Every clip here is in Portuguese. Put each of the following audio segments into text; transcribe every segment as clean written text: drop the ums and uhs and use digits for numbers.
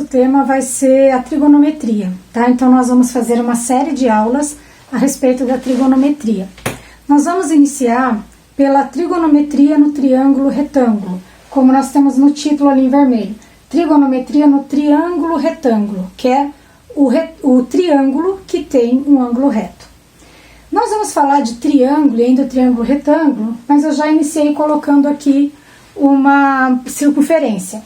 nosso tema vai ser a trigonometria, tá? Então nós vamos fazer uma série de aulas a respeito da trigonometria. Nós vamos iniciar pela trigonometria no triângulo retângulo, como nós temos no título ali em vermelho. Trigonometria no triângulo retângulo, que é o triângulo que tem um ângulo reto. Nós vamos falar de triângulo e ainda triângulo retângulo, mas eu já iniciei colocando aqui uma circunferência.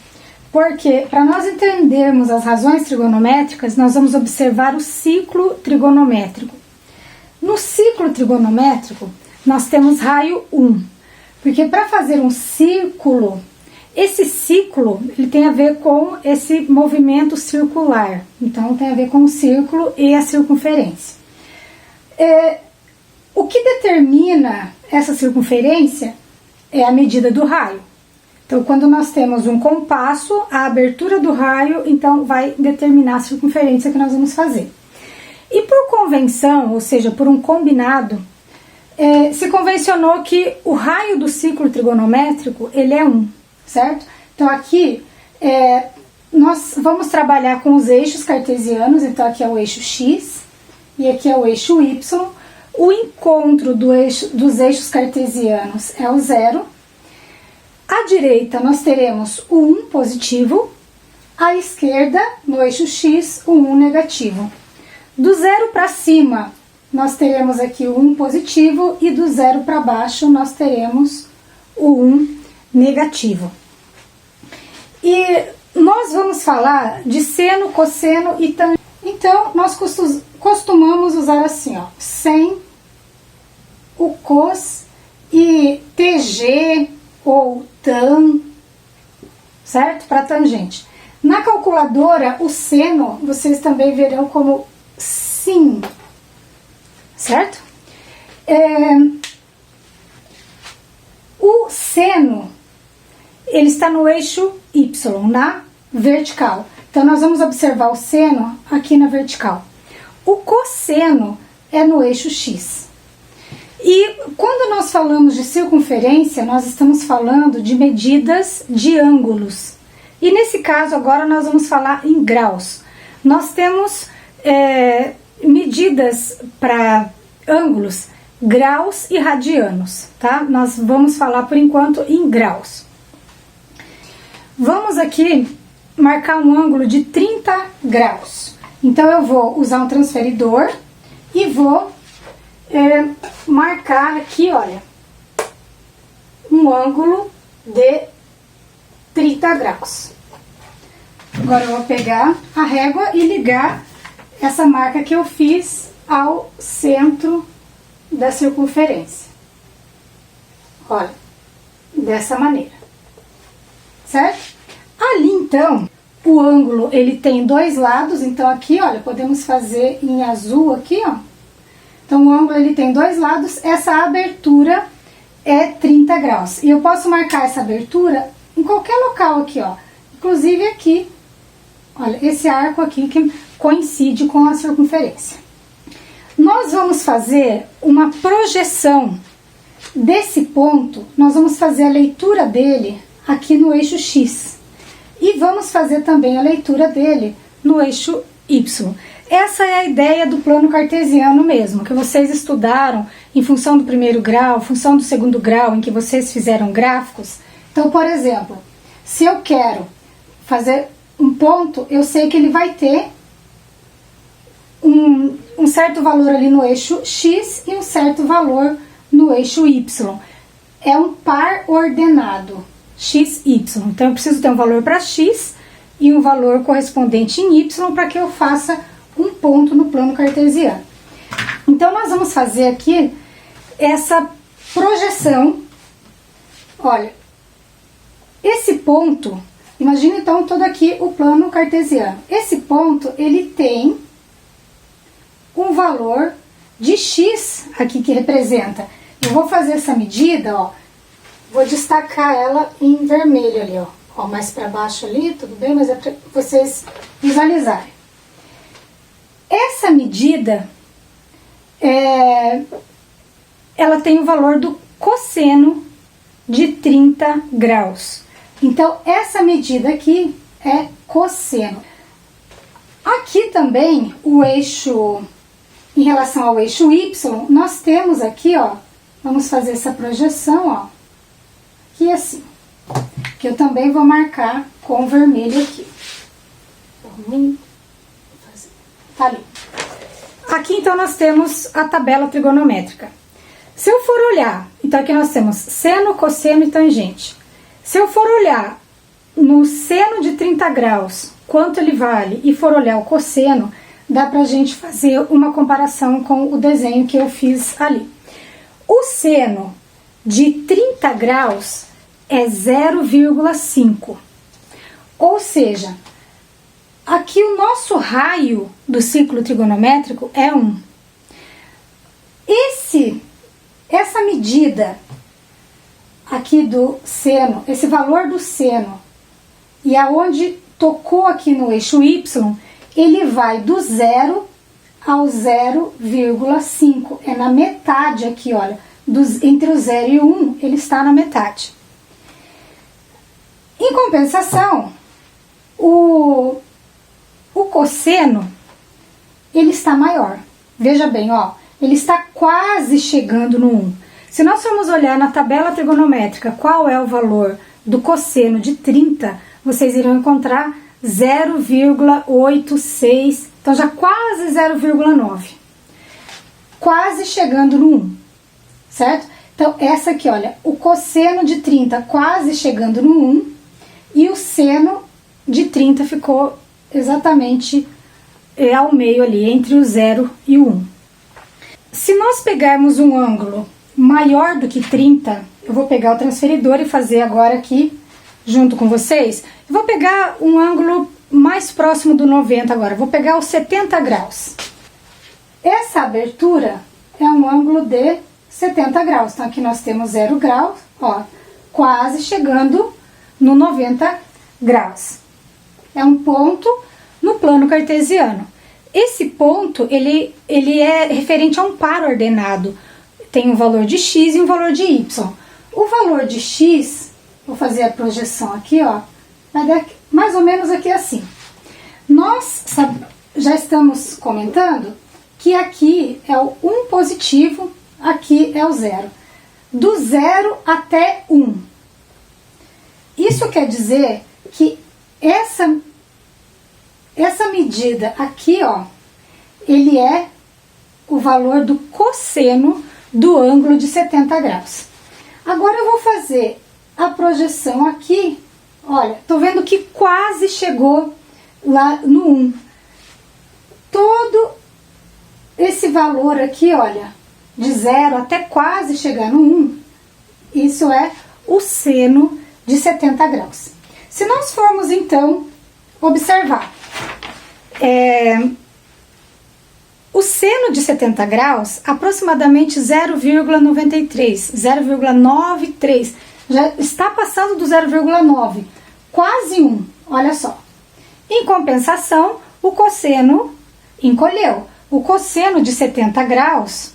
Porque, para nós entendermos as razões trigonométricas, nós vamos observar o ciclo trigonométrico. No ciclo trigonométrico, nós temos raio 1. Porque para fazer um círculo, esse ciclo ele tem a ver com esse movimento circular. Então, tem a ver com o círculo e a circunferência. O que determina essa circunferência é a medida do raio. Então, quando nós temos um compasso, a abertura do raio, então, vai determinar a circunferência que nós vamos fazer. E por convenção, ou seja, por um combinado, se convencionou que o raio do ciclo trigonométrico, ele é 1, certo? Então, aqui, nós vamos trabalhar com os eixos cartesianos, então aqui é o eixo X e aqui é o eixo Y. O encontro dos eixos cartesianos é o 0. À direita, nós teremos o 1 positivo, à esquerda, no eixo X, o 1 negativo. Do 0 para cima, nós teremos aqui o 1 positivo e do 0 para baixo, nós teremos o 1 negativo. E nós vamos falar de seno, cosseno e tangente. Então, nós costumamos usar assim, ó, sem, o cos e TG ou tan, certo? Para tangente. Na calculadora, o seno, vocês também verão como sin, certo? O seno, ele está no eixo Y, na vertical. Então, nós vamos observar o seno aqui na vertical. O cosseno é no eixo X. E quando nós falamos de circunferência, nós estamos falando de medidas de ângulos. E nesse caso, agora nós vamos falar em graus. Nós temos medidas para ângulos, graus e radianos, tá? Nós vamos falar por enquanto em graus. Vamos aqui marcar um ângulo de 30 graus. Então, eu vou usar um transferidor e vou marcar aqui, olha, um ângulo de 30 graus. Agora, eu vou pegar a régua e ligar essa marca que eu fiz ao centro da circunferência. Olha, dessa maneira, certo? Ali, então, o ângulo, ele tem dois lados, então aqui, olha, podemos fazer em azul aqui, ó. Então, o ângulo, ele tem dois lados, essa abertura é 30 graus. E eu posso marcar essa abertura em qualquer local aqui, ó. Inclusive aqui, olha, esse arco aqui que coincide com a circunferência. Nós vamos fazer uma projeção desse ponto, nós vamos fazer a leitura dele aqui no eixo X. E vamos fazer também a leitura dele no eixo Y. Essa é a ideia do plano cartesiano mesmo, que vocês estudaram em função do primeiro grau, função do segundo grau, em que vocês fizeram gráficos. Então, por exemplo, se eu quero fazer um ponto, eu sei que ele vai ter um certo valor ali no eixo X e um certo valor no eixo Y. É um par ordenado, X, Y. Então, eu preciso ter um valor para X e um valor correspondente em Y para que eu faça um ponto no plano cartesiano. Então, nós vamos fazer aqui essa projeção. Olha, esse ponto, imagina então todo aqui o plano cartesiano. Esse ponto, ele tem um valor de X aqui que representa. Eu vou fazer essa medida, ó, vou destacar ela em vermelho ali, ó, mais para baixo ali, tudo bem, mas é para vocês visualizarem. Essa medida, ela tem o valor do cosseno de 30 graus. Então, essa medida aqui é cosseno. Aqui também, o eixo, em relação ao eixo Y, nós temos aqui, ó, vamos fazer essa projeção, ó, aqui assim, que eu também vou marcar com vermelho aqui. Tá ali. Aqui, então, nós temos a tabela trigonométrica. Se eu for olhar, então aqui nós temos seno, cosseno e tangente. Se eu for olhar no seno de 30 graus, quanto ele vale, e for olhar o cosseno, dá pra gente fazer uma comparação com o desenho que eu fiz ali. O seno de 30 graus é 0,5. Ou seja, aqui o nosso raio do ciclo trigonométrico é 1. Essa medida aqui do seno, esse valor do seno, e aonde tocou aqui no eixo Y, ele vai do 0 ao 0,5. É na metade aqui, olha. Entre o 0 e o 1, ele está na metade. Em compensação, o cosseno, ele está maior. Veja bem, ó, ele está quase chegando no 1. Se nós formos olhar na tabela trigonométrica qual é o valor do cosseno de 30, vocês irão encontrar 0,86, então já quase 0,9. Quase chegando no 1, certo? Então essa aqui, olha, o cosseno de 30 quase chegando no 1 e o seno de 30 ficou exatamente ao meio ali, entre o 0 e o 1. Se nós pegarmos um ângulo maior do que 30, eu vou pegar o transferidor e fazer agora aqui, junto com vocês. Eu vou pegar um ângulo mais próximo do 90 agora, vou pegar os 70 graus. Essa abertura é um ângulo de 70 graus, então aqui nós temos 0 graus, ó, quase chegando no 90 graus. É um ponto no plano cartesiano. Esse ponto, ele é referente a um par ordenado. Tem um valor de x e um valor de y. O valor de x, vou fazer a projeção aqui, ó, vai dar mais ou menos aqui assim. Nós já estamos comentando que aqui é o 1 positivo, aqui é o 0. Do 0 até 1. Isso quer dizer que essa medida aqui, ó, ele é o valor do cosseno do ângulo de 70 graus. Agora eu vou fazer a projeção aqui, olha, tô vendo que quase chegou lá no 1. Todo esse valor aqui, olha, de 0 até quase chegar no 1, isso é o seno de 70 graus. Se nós formos, então, observar, o seno de 70 graus, aproximadamente 0,93, 0,93, já está passando do 0,9, quase 1, olha só. Em compensação, o cosseno encolheu. O cosseno de 70 graus,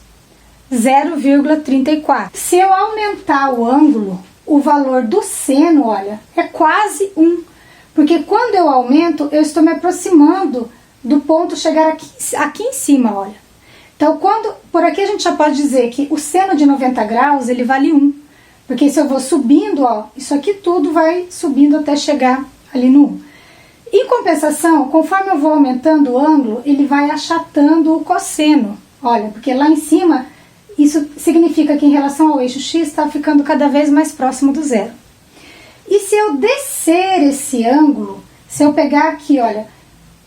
0,34. Se eu aumentar o ângulo, o valor do seno, olha, é quase 1. Porque quando eu aumento, eu estou me aproximando do ponto chegar aqui em cima, olha. Então, por aqui a gente já pode dizer que o seno de 90 graus, ele vale 1. Porque se eu vou subindo, ó, isso aqui tudo vai subindo até chegar ali no 1. Em compensação, conforme eu vou aumentando o ângulo, ele vai achatando o cosseno. Olha, porque lá em cima, isso significa que em relação ao eixo x está ficando cada vez mais próximo do 0. E se eu descer esse ângulo, se eu pegar aqui, olha,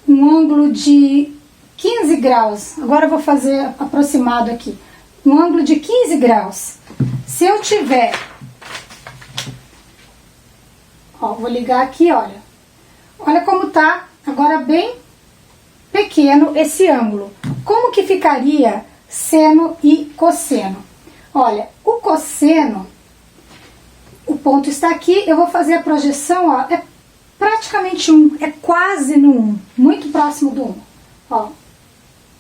um ângulo de 15 graus, agora eu vou fazer aproximado aqui, um ângulo de 15 graus, se eu tiver, ó, vou ligar aqui, olha como tá agora bem pequeno esse ângulo. Como que ficaria seno e cosseno? Olha, o cosseno, o ponto está aqui, eu vou fazer a projeção, ó, é praticamente 1, é quase no 1, muito próximo do 1, ó,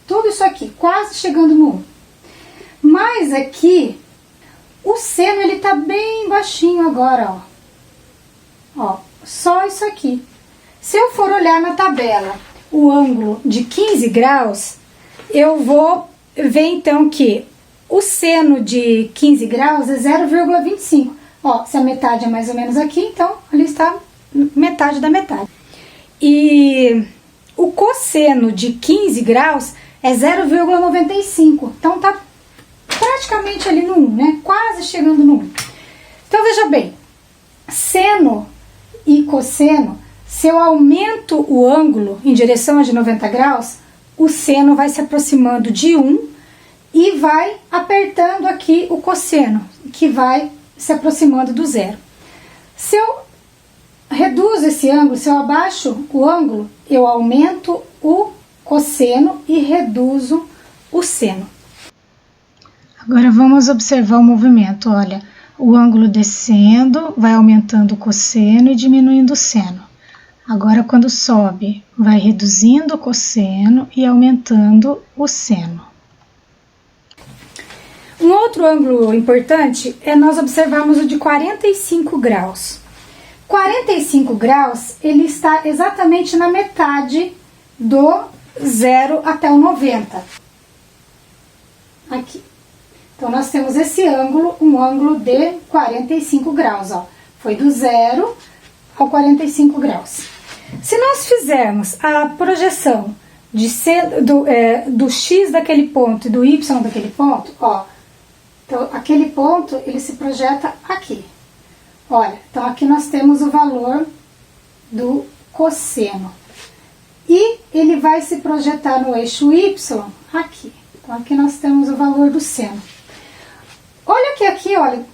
tudo isso aqui, quase chegando no 1. Mas aqui, o seno, ele tá bem baixinho agora, ó, só isso aqui. Se eu for olhar na tabela, o ângulo de 15 graus, eu vou ver então que o seno de 15 graus é 0,25. Ó, se a metade é mais ou menos aqui, então ali está metade da metade. E o cosseno de 15 graus é 0,95. Então tá praticamente ali no 1, né? Quase chegando no 1. Então veja bem, seno e cosseno, se eu aumento o ângulo em direção a de 90 graus, o seno vai se aproximando de 1 e vai apertando aqui o cosseno, que vai se aproximando do zero. Se eu reduzo esse ângulo, se eu abaixo o ângulo, eu aumento o cosseno e reduzo o seno. Agora vamos observar o movimento. Olha, o ângulo descendo, vai aumentando o cosseno e diminuindo o seno. Agora, quando sobe, vai reduzindo o cosseno e aumentando o seno. Um outro ângulo importante é nós observarmos o de 45 graus. 45 graus, ele está exatamente na metade do 0 até o 90. Aqui. Então, nós temos esse ângulo, um ângulo de 45 graus, ó. Foi do 0 ao 45 graus. Se nós fizermos a projeção de do x daquele ponto e do y daquele ponto, ó, então aquele ponto ele se projeta aqui. Olha, então aqui nós temos o valor do cosseno. E ele vai se projetar no eixo y aqui. Então aqui nós temos o valor do seno. Olha que aqui, olha,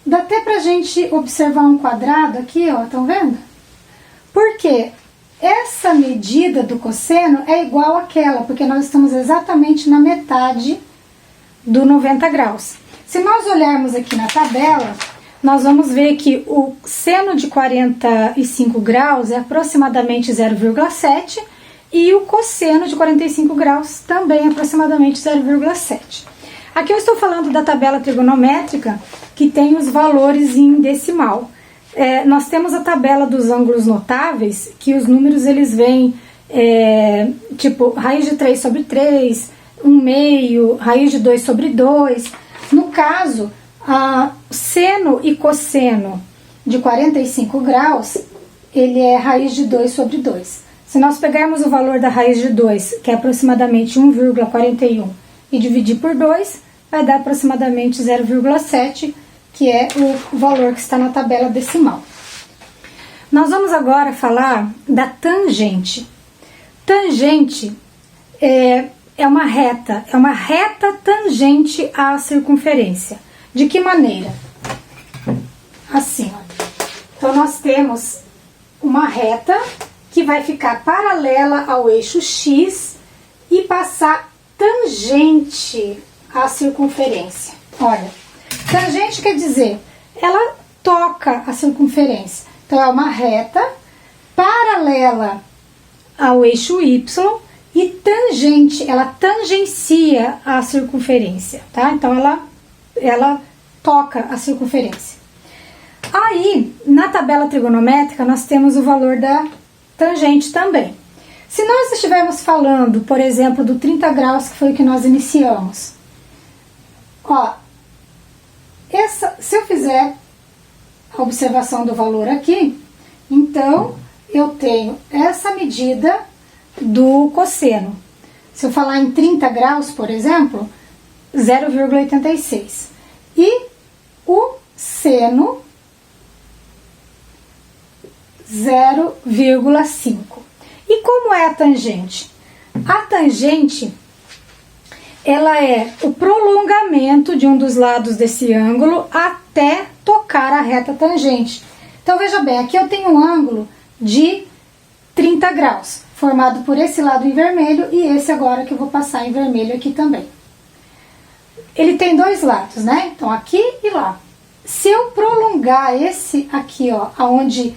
dá até pra gente observar um quadrado aqui, ó, estão vendo? Porque essa medida do cosseno é igual àquela, porque nós estamos exatamente na metade do 90 graus. Se nós olharmos aqui na tabela, nós vamos ver que o seno de 45 graus é aproximadamente 0,7 e o cosseno de 45 graus também é aproximadamente 0,7. Aqui eu estou falando da tabela trigonométrica que tem os valores em decimal. Nós temos a tabela dos ângulos notáveis, que os números eles vêm tipo raiz de 3 sobre 3, 1/2, raiz de 2 sobre 2. No caso, seno e cosseno de 45 graus, ele é raiz de 2 sobre 2. Se nós pegarmos o valor da raiz de 2, que é aproximadamente 1,41, e dividir por 2, vai dar aproximadamente 0,7, que é o valor que está na tabela decimal. Nós vamos agora falar da tangente. Tangente é uma reta tangente à circunferência. De que maneira? Assim, ó. Então nós temos uma reta que vai ficar paralela ao eixo X e passar tangente à circunferência. Olha, tangente quer dizer, ela toca a circunferência. Então, é uma reta paralela ao eixo Y e tangente, ela tangencia a circunferência, tá? Então, ela toca a circunferência. Aí, na tabela trigonométrica, nós temos o valor da tangente também. Se nós estivermos falando, por exemplo, do 30 graus, que foi o que nós iniciamos, ó, se eu fizer a observação do valor aqui, então eu tenho essa medida do cosseno. Se eu falar em 30 graus, por exemplo, 0,86. E o seno, 0,5. E como é a tangente? A tangente, ela é o prolongamento de um dos lados desse ângulo até tocar a reta tangente. Então, veja bem, aqui eu tenho um ângulo de 30 graus, formado por esse lado em vermelho e esse agora que eu vou passar em vermelho aqui também. Ele tem dois lados, né? Então, aqui e lá. Se eu prolongar esse aqui, ó, aonde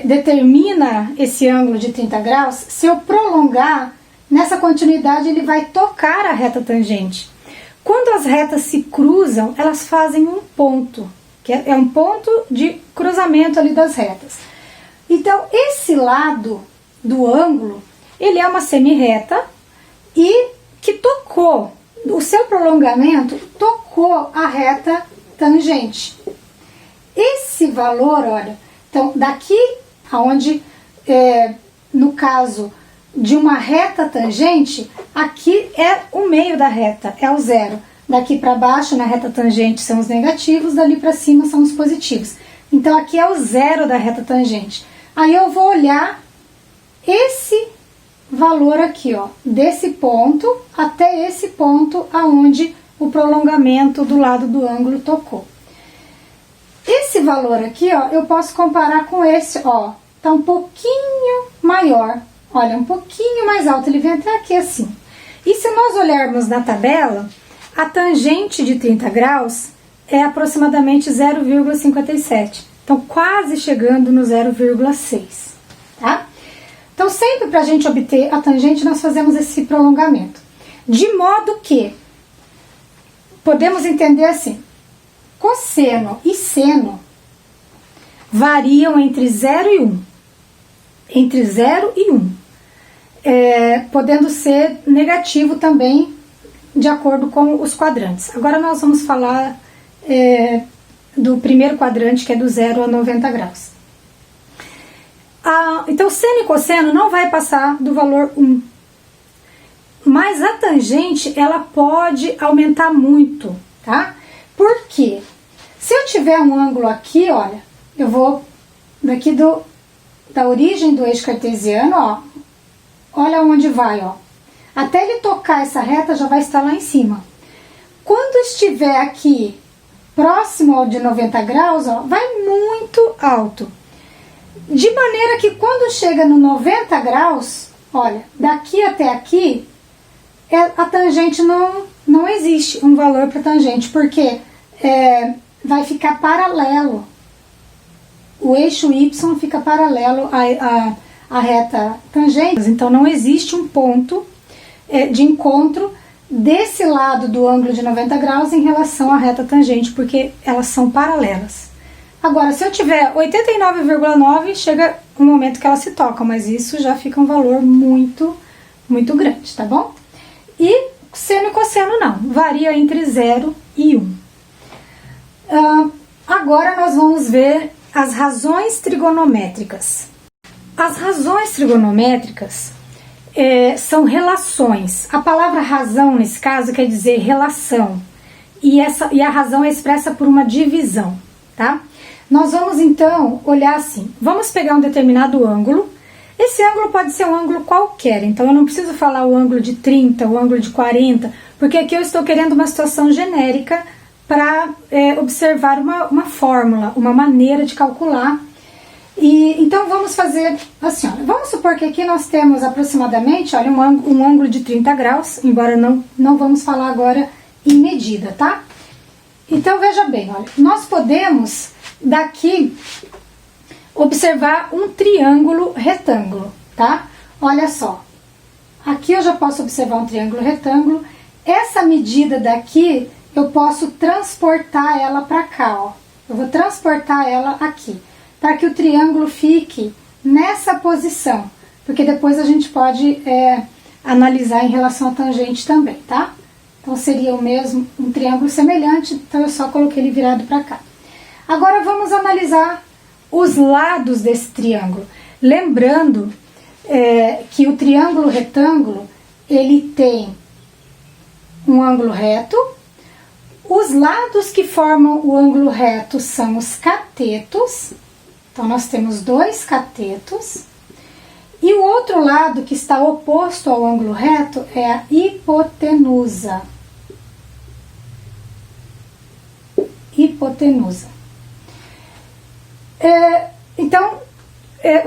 determina esse ângulo de 30 graus, se eu prolongar, nessa continuidade ele vai tocar a reta tangente. Quando as retas se cruzam, elas fazem um ponto, que é um ponto de cruzamento ali das retas. Então, esse lado do ângulo, Ele é uma semirreta e que tocou, o seu prolongamento tocou a reta tangente. Esse valor, olha, então daqui aonde, no caso de uma reta tangente, aqui é o meio da reta, é o zero. Daqui para baixo, na reta tangente, são os negativos, dali para cima são os positivos. Então aqui é o zero da reta tangente. Aí eu vou olhar esse valor aqui, ó, desse ponto até esse ponto aonde o prolongamento do lado do ângulo tocou. Esse valor aqui, ó, eu posso comparar com esse, ó, tá um pouquinho maior, olha, um pouquinho mais alto, ele vem até aqui assim. E se nós olharmos na tabela, a tangente de 30 graus é aproximadamente 0,57, então quase chegando no 0,6, tá? Então sempre para a gente obter a tangente nós fazemos esse prolongamento, de modo que podemos entender assim, cosseno e seno variam entre 0 e 1, entre 0 e 1, podendo ser negativo também, de acordo com os quadrantes. Agora nós vamos falar do primeiro quadrante, que é do 0 a 90 graus. Então, seno e cosseno não vai passar do valor 1. Mas a tangente, ela pode aumentar muito, tá? Por quê? Se eu tiver um ângulo aqui, olha, eu vou daqui da origem do eixo cartesiano, ó, olha onde vai, ó. Até ele tocar essa reta, já vai estar lá em cima. Quando estiver aqui, próximo ao de 90 graus, ó, vai muito alto. De maneira que quando chega no 90 graus, olha, daqui até aqui, a tangente não existe um valor para tangente, porque vai ficar paralelo. O eixo Y fica paralelo à reta tangente, então não existe um ponto de encontro desse lado do ângulo de 90 graus em relação à reta tangente, porque elas são paralelas. Agora, se eu tiver 89,9, chega um momento que elas se tocam, mas isso já fica um valor muito, muito grande, tá bom? E seno e cosseno não, varia entre 0 e 1. Agora nós vamos ver as razões trigonométricas. As razões trigonométricas são relações. A palavra razão, nesse caso, quer dizer relação. E a razão é expressa por uma divisão, tá? Nós vamos, então, olhar assim. Vamos pegar um determinado ângulo. Esse ângulo pode ser um ângulo qualquer. Então, eu não preciso falar o ângulo de 30, o ângulo de 40, porque aqui eu estou querendo uma situação genérica para observar uma fórmula, uma maneira de calcular. Então vamos fazer assim, olha, vamos supor que aqui nós temos aproximadamente, olha, um ângulo de 30 graus, embora não vamos falar agora em medida, tá? Então veja bem, olha, nós podemos daqui observar um triângulo retângulo, tá? Olha só, aqui eu já posso observar um triângulo retângulo, essa medida daqui eu posso transportar ela para cá, ó, eu vou transportar ela aqui, para que o triângulo fique nessa posição, porque depois a gente pode analisar em relação à tangente também, tá? Então seria o mesmo, um triângulo semelhante, então eu só coloquei ele virado para cá. Agora vamos analisar os lados desse triângulo. Lembrando que o triângulo retângulo, ele tem um ângulo reto, os lados que formam o ângulo reto são os catetos. Então, nós temos dois catetos, e o outro lado que está oposto ao ângulo reto é a hipotenusa. Hipotenusa. Então,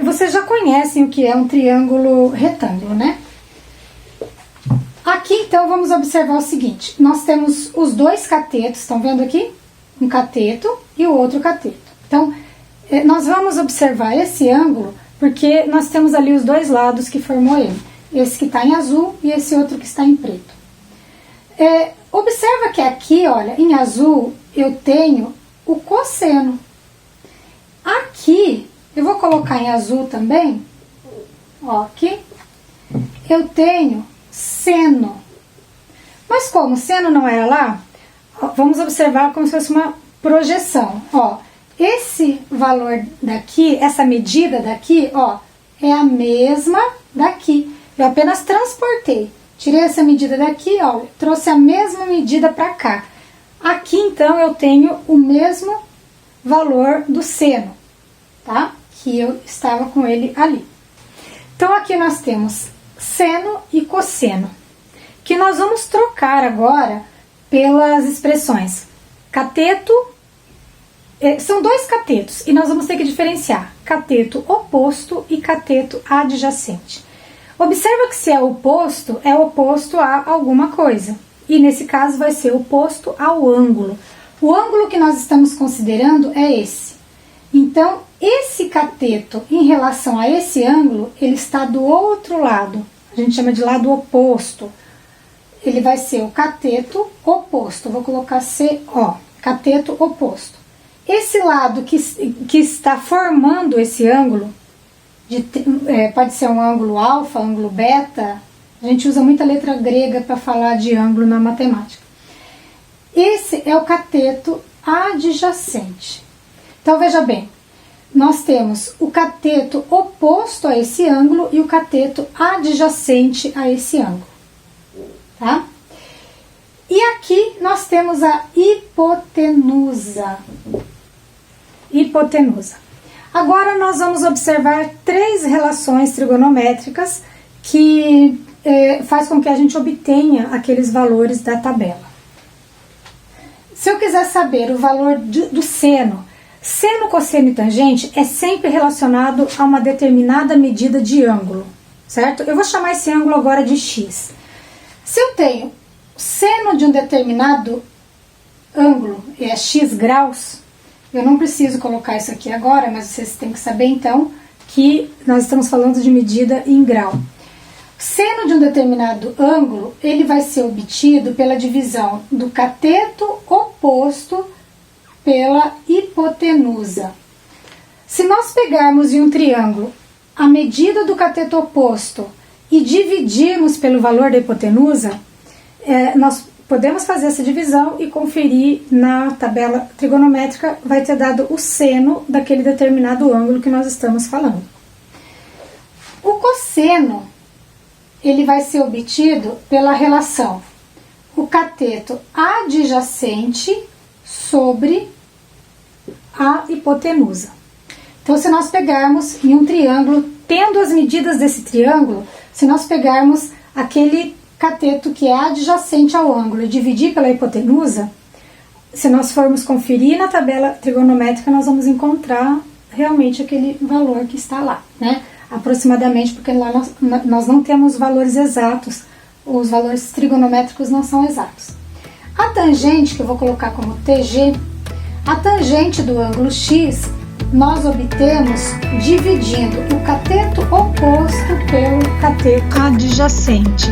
vocês já conhecem o que é um triângulo retângulo, né? Aqui, então, vamos observar o seguinte. Nós temos os dois catetos, estão vendo aqui? Um cateto e o outro cateto. Então, nós vamos observar esse ângulo porque nós temos ali os dois lados que formou ele. Esse que está em azul e esse outro que está em preto. Observa que aqui, olha, em azul eu tenho o cosseno. Aqui, eu vou colocar em azul também, ó, aqui. eu tenho seno. Mas como o seno não era lá, vamos observar como se fosse uma projeção. Ó, esse valor daqui, essa medida daqui, ó, é a mesma daqui. Eu apenas transportei. Tirei essa medida daqui, ó, trouxe a mesma medida para cá. Aqui, então, eu tenho o mesmo valor do seno, tá? Que eu estava com ele ali. Então, aqui nós temos seno e cosseno, que nós vamos trocar agora pelas expressões cateto. São dois catetos e nós vamos ter que diferenciar cateto oposto e cateto adjacente. Observa que se é oposto a alguma coisa. E nesse caso vai ser oposto ao ângulo. O ângulo que nós estamos considerando é esse. Então, esse cateto em relação a esse ângulo, ele está do outro lado. A gente chama de lado oposto. Ele vai ser o cateto oposto. Vou colocar CO, cateto oposto. Esse lado que está formando esse ângulo, pode ser um ângulo alfa, ângulo beta. A gente usa muita letra grega para falar de ângulo na matemática. Esse é o cateto adjacente. Então, veja bem, nós temos o cateto oposto a esse ângulo e o cateto adjacente a esse ângulo. Tá? E aqui nós temos a hipotenusa. Hipotenusa. Agora nós vamos observar três relações trigonométricas que faz com que a gente obtenha aqueles valores da tabela. Se eu quiser saber o valor do seno, seno, cosseno e tangente é sempre relacionado a uma determinada medida de ângulo, certo? Eu vou chamar esse ângulo agora de x. Se eu tenho seno de um determinado ângulo, é x graus, eu não preciso colocar isso aqui agora, mas vocês têm que saber então que nós estamos falando de medida em grau. Seno de um determinado ângulo, ele vai ser obtido pela divisão do cateto oposto pela hipotenusa. Se nós pegarmos em um triângulo a medida do cateto oposto e dividirmos pelo valor da hipotenusa, nós podemos fazer essa divisão e conferir na tabela trigonométrica, vai ter dado o seno daquele determinado ângulo que nós estamos falando. O cosseno, ele vai ser obtido pela relação o cateto adjacente sobre a hipotenusa. Então, se nós pegarmos em um triângulo, tendo as medidas desse triângulo, se nós pegarmos aquele cateto que é adjacente ao ângulo e dividir pela hipotenusa, se nós formos conferir na tabela trigonométrica, nós vamos encontrar realmente aquele valor que está lá, né? Aproximadamente, porque lá nós não temos valores exatos, os valores trigonométricos não são exatos. A tangente, que eu vou colocar como TG, a tangente do ângulo X, nós obtemos dividindo o cateto oposto pelo cateto adjacente.